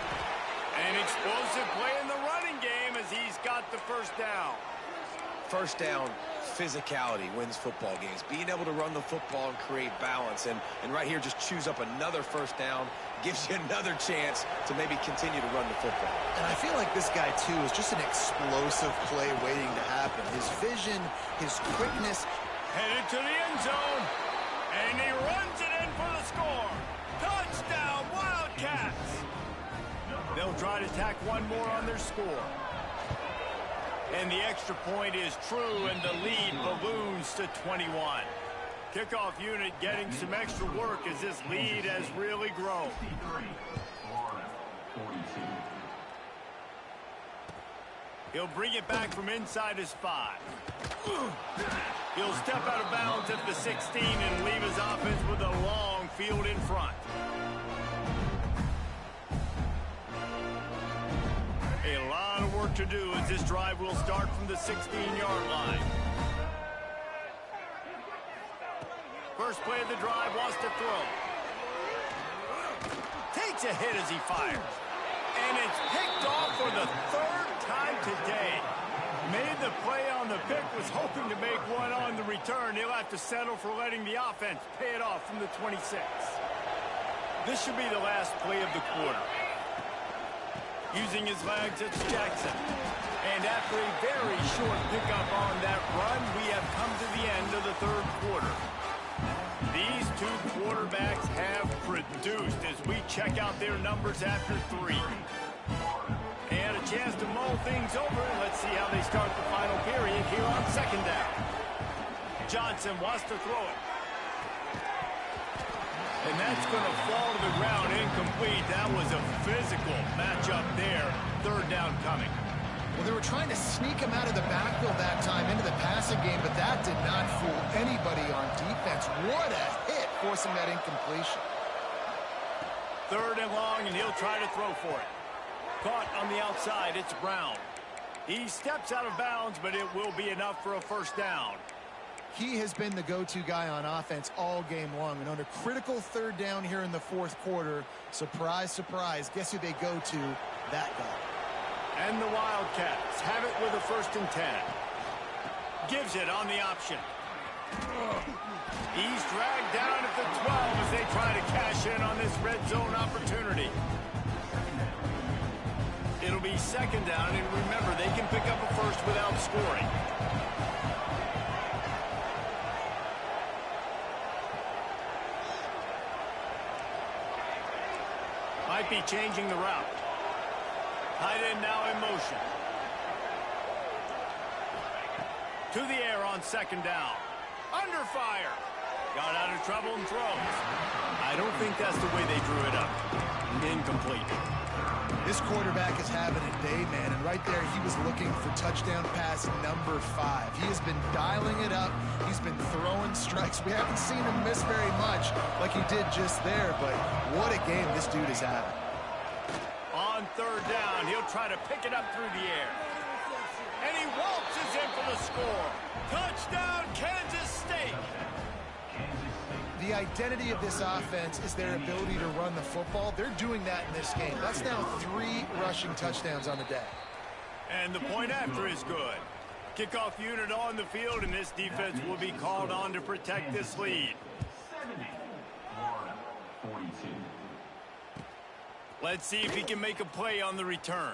An explosive play in the running game as he's got the first down. First down, physicality wins football games. Being able to run the football and create balance. And right here, just choose up another first down. Gives you another chance to maybe continue to run the football. And I feel like this guy, too, is just an explosive play waiting to happen. His vision, his quickness. Headed to the end zone. And he runs it in for the score. Touchdown, Wildcats. They'll try to tack one more on their score. And the extra point is true, and the lead balloons to 21. Kickoff unit getting some extra work as this lead has really grown. He'll bring it back from inside his 5. He'll step out of bounds at the 16 and leave his offense with a long field in front. A lot of work to do as this drive will start from the 16-yard line. First play of the drive, wants to throw. Takes a hit as he fires. And it's picked off for the 3rd time today. Made the play on the pick, was hoping to make one on the return. He'll have to settle for letting the offense pay it off from the 26. This should be the last play of the quarter. Using his legs, it's Jackson. And after a very short pickup on that run, we have come to the end of the 3rd quarter. These 2 quarterbacks have produced as we check out their numbers after 3. And a chance to mull things over. Let's see how they start the final period here on 2nd down. Johnson wants to throw it. And that's going to fall to the ground incomplete. That was a physical matchup there. 3rd down coming. Well, they were trying to sneak him out of the backfield that time into the passing game, but that did not fool anybody on defense. What a hit, forcing that incompletion. 3rd and long, and he'll try to throw for it. Caught on the outside, it's Brown. He steps out of bounds, but it will be enough for a first down. He has been the go-to guy on offense all game long, and on a critical 3rd down here in the 4th quarter, surprise, surprise, guess who they go to? That guy. And the Wildcats have it with a 1st and 10. Gives it on the option. He's dragged down at the 12 as they try to cash in on this red zone opportunity. It'll be 2nd down, and remember, they can pick up a first without scoring. Might be changing the route. Tight end now in motion. To the air on 2nd down. Under fire. Got out of trouble and throws. I don't think that's the way they drew it up. Incomplete. This quarterback is having a day, man, and right there he was looking for touchdown pass number 5. He has been dialing it up. He's been throwing strikes. We haven't seen him miss very much like he did just there, but what a game this dude is having. On third down, he'll try to pick it up through the air. And he waltzes in for the score. Touchdown, Kansas State. The identity of this offense is their ability to run the football. They're doing that in this game. That's now 3 rushing touchdowns on the day. And the point after is good. Kickoff unit on the field, and this defense will be called on to protect this lead. 41-42. Let's see if he can make a play on the return.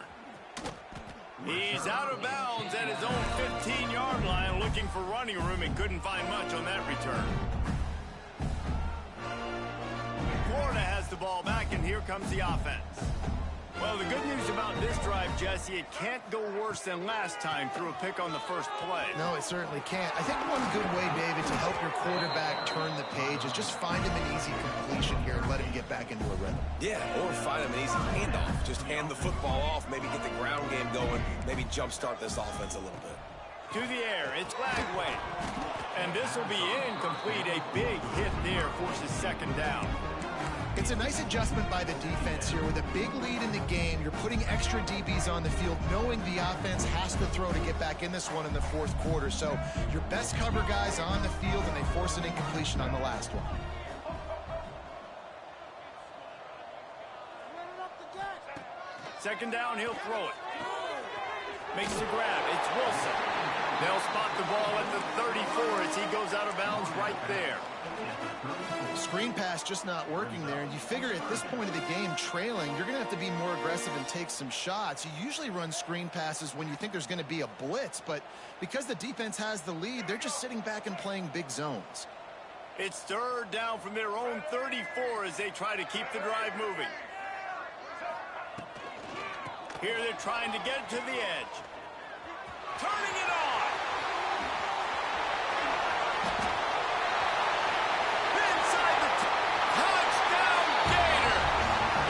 He's out of bounds at his own 15-yard line, looking for running room, and couldn't find much on that return. Florida has the ball back, and here comes the offense. Well, the good news about this drive, Jesse, it can't go worse than last time through a pick on the first play. No, it certainly can't. I think one good way, David, to help your quarterback turn the page is just find him an easy completion here and let him get back into a rhythm. Yeah, or find him an easy handoff. Just hand the football off, maybe get the ground game going, maybe jumpstart this offense a little bit. To the air, it's flag way. And this will be incomplete. A big hit there forces second down. It's a nice adjustment by the defense here. With a big lead in the game, you're putting extra DBs on the field, knowing the offense has to throw to get back in this one in the fourth quarter. So your best cover guys on the field, and they force an incompletion on the last one. Second down, he'll throw it. Makes the grab. It's Wilson. They'll spot the ball at the 34 as he goes out of bounds right there. Screen pass just not working there, and you figure at this point of the game, trailing, you're going to have to be more aggressive and take some shots. You usually run screen passes when you think there's going to be a blitz, but because the defense has the lead, they're just sitting back and playing big zones. It's third down from their own 34 as they try to keep the drive moving. Here they're trying to get to the edge. Turning it on. Inside the touchdown Gator.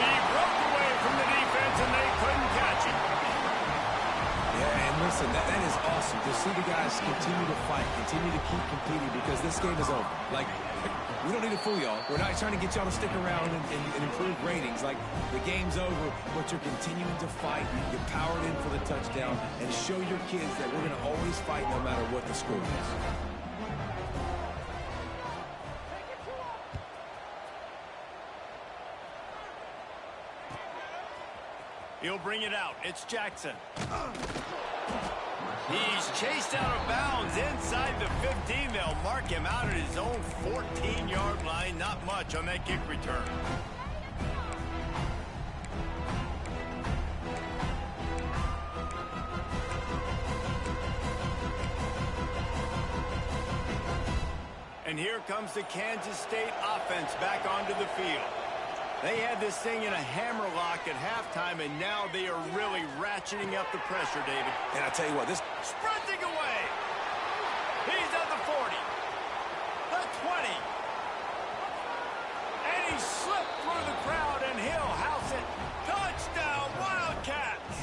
He broke away from the defense and they couldn't catch him. Yeah, and listen, that is awesome to see the guys continue to fight, continue to keep competing, because this game is over. Like, we don't need to fool y'all. We're not trying to get y'all to stick around and improve ratings. Like, the game's over, but you're continuing to fight. You powered in for the touchdown, and show your kids that we're going to always fight no matter what the score is. He'll bring it out. It's Jackson. He's chased out of bounds inside the 15. They'll mark him out at his own 14-yard line. Not much on that kick return. And here comes the Kansas State offense back onto the field. They had this thing in a hammerlock at halftime, and now they are really ratcheting up the pressure, David. And I tell you what, this... Sprinting away. He's at the 40. The 20. And he slipped through the crowd, and he'll house it. Touchdown, Wildcats.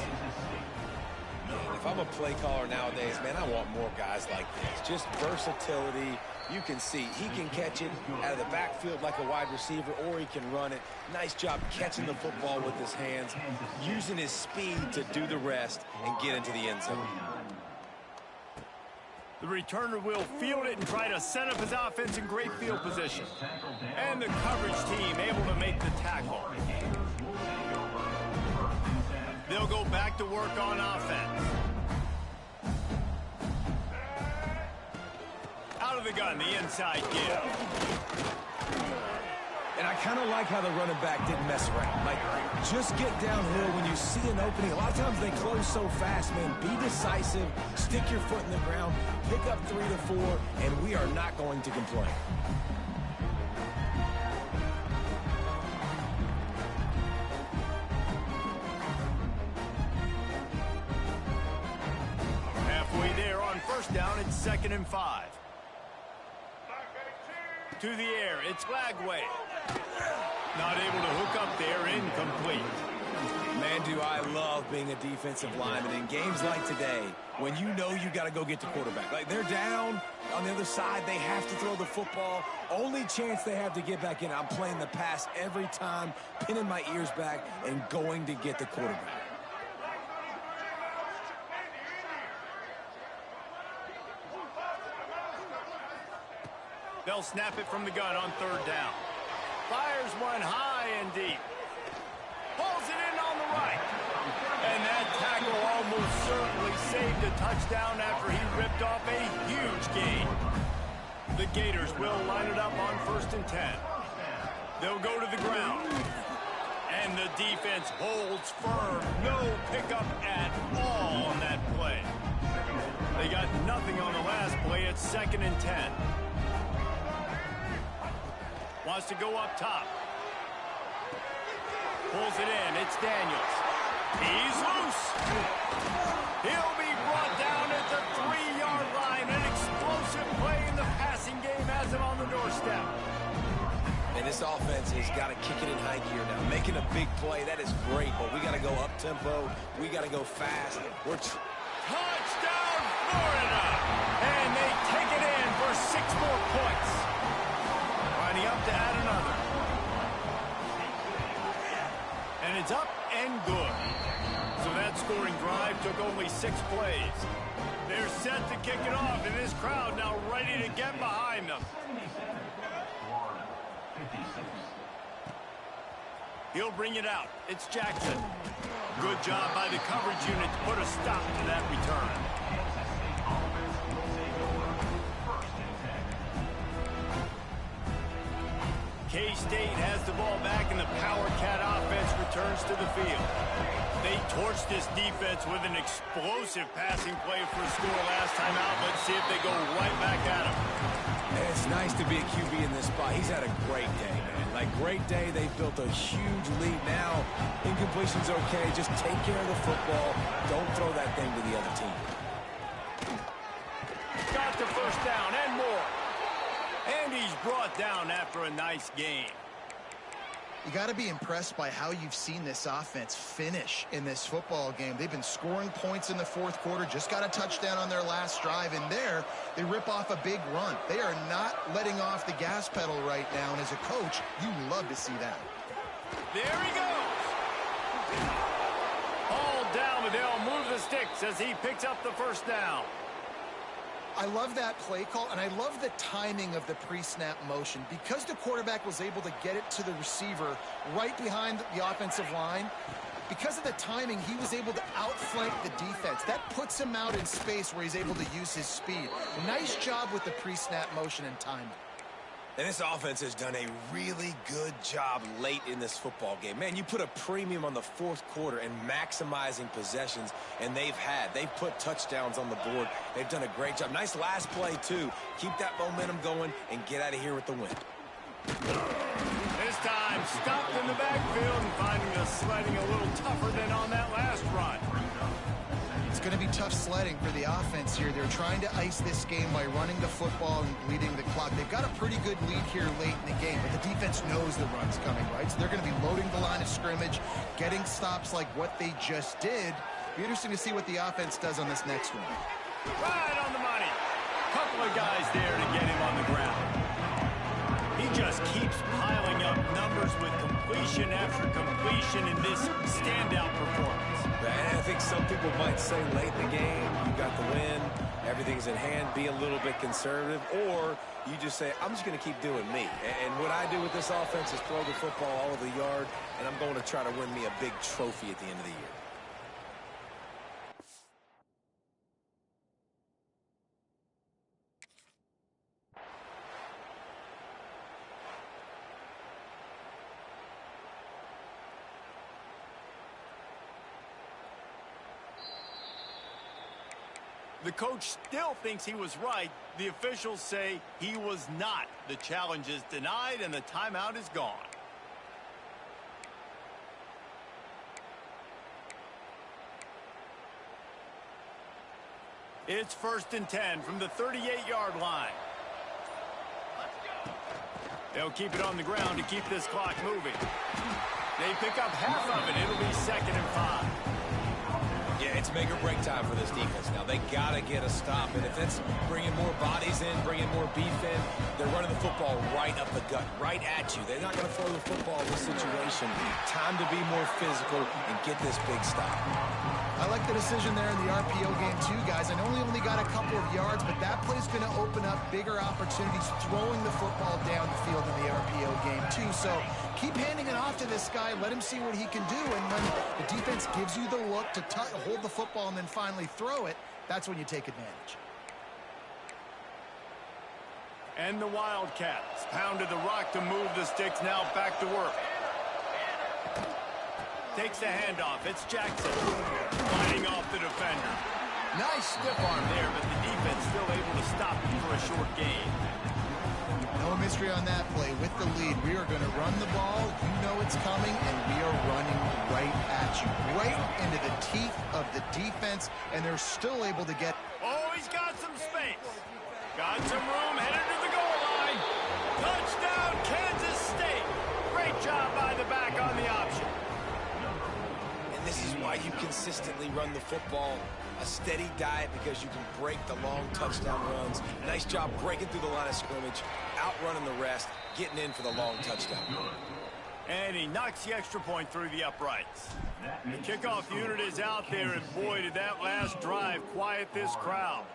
Man, if I'm a play caller nowadays, man, I want more guys like this. Just versatility. You can see he can catch it out of the backfield like a wide receiver, or he can run it. Nice job catching the football with his hands, using his speed to do the rest and get into the end zone. The returner will field it and try to set up his offense in great field position. And the coverage team able to make the tackle. They'll go back to work on offense. Out of the gun, the inside give. And I kind of like how the running back didn't mess around. Like, just get downhill when you see an opening. A lot of times they close so fast, man. Be decisive, stick your foot in the ground, pick up 3 to 4, and we are not going to complain. Halfway there on first down, it's 2nd and 5. to the air. It's Lagway. Not able to hook up there. Incomplete. Man, do I love being a defensive lineman in games like today when you know you got to go get the quarterback. Like, they're down on the other side. They have to throw the football. Only chance they have to get back in. I'm playing the pass every time, pinning my ears back and going to get the quarterback. They'll snap it from the gun on third down. Fires one high and deep. Pulls it in on the right. And that tackle almost certainly saved a touchdown after he ripped off a huge gain. The Gators will line it up on 1st and 10. They'll go to the ground. And the defense holds firm. No pickup at all on that play. They got nothing on the last play. It's 2nd and 10. Wants to go up top. Pulls it in. It's Daniels. He's loose. He'll be brought down at the 3-yard line. An explosive play in the passing game has him on the doorstep. And this offense has got to kick it in high gear now. Making a big play, that is great, but we got to go up-tempo. We got to go fast. Touchdown, Florida! And they take it in for 6 more points. Lining up to add another. And it's up and good. So that scoring drive took only 6 plays. They're set to kick it off, and this crowd now ready to get behind them. He'll bring it out. It's Jackson. Good job by the coverage unit to put a stop to that return. K-State has the ball back, and the Power Cat offense returns to the field. They torched this defense with an explosive passing play for a score last time out. Let's see if they go right back at him. It's nice to be a QB in this spot. He's had a great day, man. Like, great day. They've built a huge lead now. Incompletion's okay. Just take care of the football. Don't throw that thing to the other team. Got the first down and more. And he's brought down after a nice game. You got to be impressed by how you've seen this offense finish in this football game. They've been scoring points in the 4th quarter, just got a touchdown on their last drive, and there they rip off a big run. They are not letting off the gas pedal right now, and as a coach, you love to see that. There he goes. All down, but they'll move the sticks as he picks up the first down. I love that play call, and I love the timing of the pre-snap motion. Because the quarterback was able to get it to the receiver right behind the offensive line, because of the timing, he was able to outflank the defense. That puts him out in space where he's able to use his speed. Nice job with the pre-snap motion and timing. And this offense has done a really good job late in this football game. Man, you put a premium on the 4th quarter and maximizing possessions, and they've put touchdowns on the board. They've done a great job. Nice last play, too. Keep that momentum going and get out of here with the win. This time, stopped in the backfield and finding the sledding a little tougher than on that last run. It's going to be tough sledding for the offense here. They're trying to ice this game by running the football and leading the clock. They've got a pretty good lead here late in the game, but the defense knows the run's coming, right? So they're going to be loading the line of scrimmage, getting stops like what they just did. Be interesting to see what the offense does on this next one. Right on the money. Couple of guys there to get him on the ground. He just keeps piling up numbers with completion after completion in this standout performance. And I think some people might say late in the game, you got the win, everything's in hand, be a little bit conservative, or you just say, I'm just going to keep doing me. And what I do with this offense is throw the football all over the yard, and I'm going to try to win me a big trophy at the end of the year. The coach still thinks he was right. The officials say he was not. The challenge is denied, and the timeout is gone. It's 1st and 10 from the 38-yard line. They'll keep it on the ground to keep this clock moving. They pick up half of it. It'll be 2nd and 5. Yeah, it's make or break time for this defense. Now, they got to get a stop. And if it's bringing more bodies in, bringing more beef in, they're running the football right up the gut, right at you. They're not going to throw the football in this situation. Time to be more physical and get this big stop. I like the decision there in the RPO game too, guys. I know he only got a couple of yards, but that play's going to open up bigger opportunities throwing the football down the field in the RPO game too. So keep handing it off to this guy. Let him see what he can do. And when the defense gives you the look to hold the football and then finally throw it, that's when you take advantage. And the Wildcats pounded the rock to move the sticks. Now back to work. Takes the handoff. It's Jackson fighting off the defender. Nice stiff arm there, but the defense still able to stop him for a short gain. No mystery on that play. With the lead, we are going to run the ball. You know it's coming, and we are running right at you. Right into the teeth of the defense, and they're still able to get... Oh, he's got some space. Got some room, headed to the goal line. Touchdown, Kansas State. Great job by the back on the option. And this is why you consistently run the football. A steady diet because you can break the long touchdown runs. Nice job breaking through the line of scrimmage, outrunning the rest, getting in for the long touchdown. And he knocks the extra point through the uprights. The kickoff unit is out there, and boy, did that last drive quiet this crowd.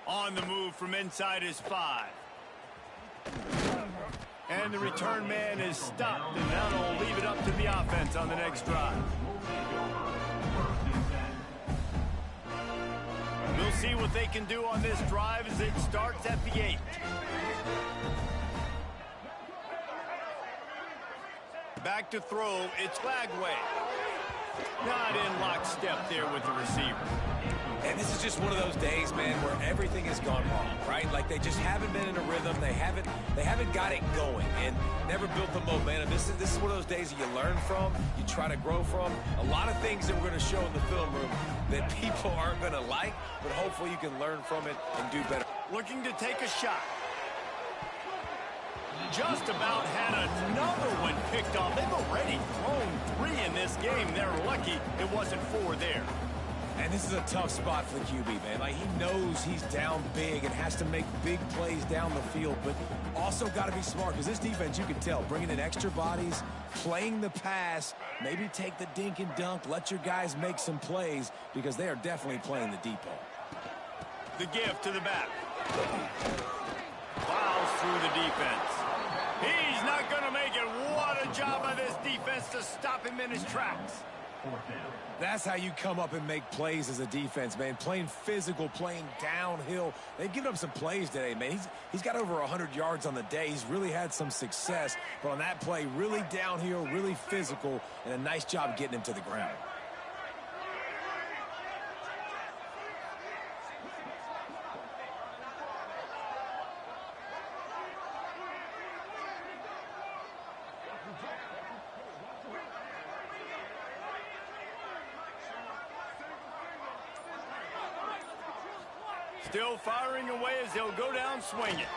On the move from inside his 5. And the return man is stopped, and that'll leave it up to the offense on the next drive. We'll see what they can do on this drive as it starts at the 8. Back to throw, it's Lagway. Not in lockstep there with the receiver. And this is just one of those days, man, where everything has gone wrong, right? Like they just haven't been in a rhythm. They haven't got it going and never built the momentum. This is one of those days that you learn from, you try to grow from. A lot of things that we're going to show in the film room that people aren't going to like, but hopefully you can learn from it and do better. Looking to take a shot. Just about had another one picked off. They've already thrown 3 in this game. They're lucky it wasn't 4 there. And this is a tough spot for the QB, man. Like, he knows he's down big and has to make big plays down the field, but also got to be smart because this defense, you can tell, bringing in extra bodies, playing the pass, maybe take the dink and dunk, let your guys make some plays because they are definitely playing the depot. The give to the back. Plows through the defense. He's not going to make it. What a job by this defense to stop him in his tracks. That's how you come up and make plays as a defense, man. Playing physical, playing downhill. They've given up some plays today, man. He's got over 100 yards on the day. He's really had some success. But on that play, really downhill, really physical, and a nice job getting him to the ground. Still firing away as he'll go down swinging.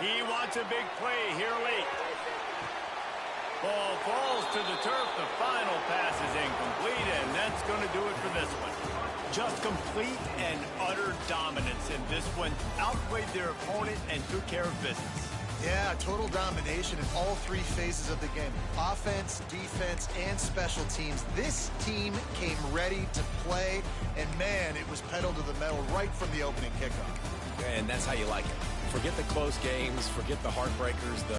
He wants a big play here late. Ball falls to the turf. The final pass is incomplete, and that's going to do it for this one. Just complete and utter dominance in this one. Outplayed their opponent and took care of business. Yeah, total domination in all 3 phases of the game. Offense, defense, and special teams. This team came ready to play, and man, it was pedal to the metal right from the opening kickoff. And that's how you like it. Forget the close games, forget the heartbreakers,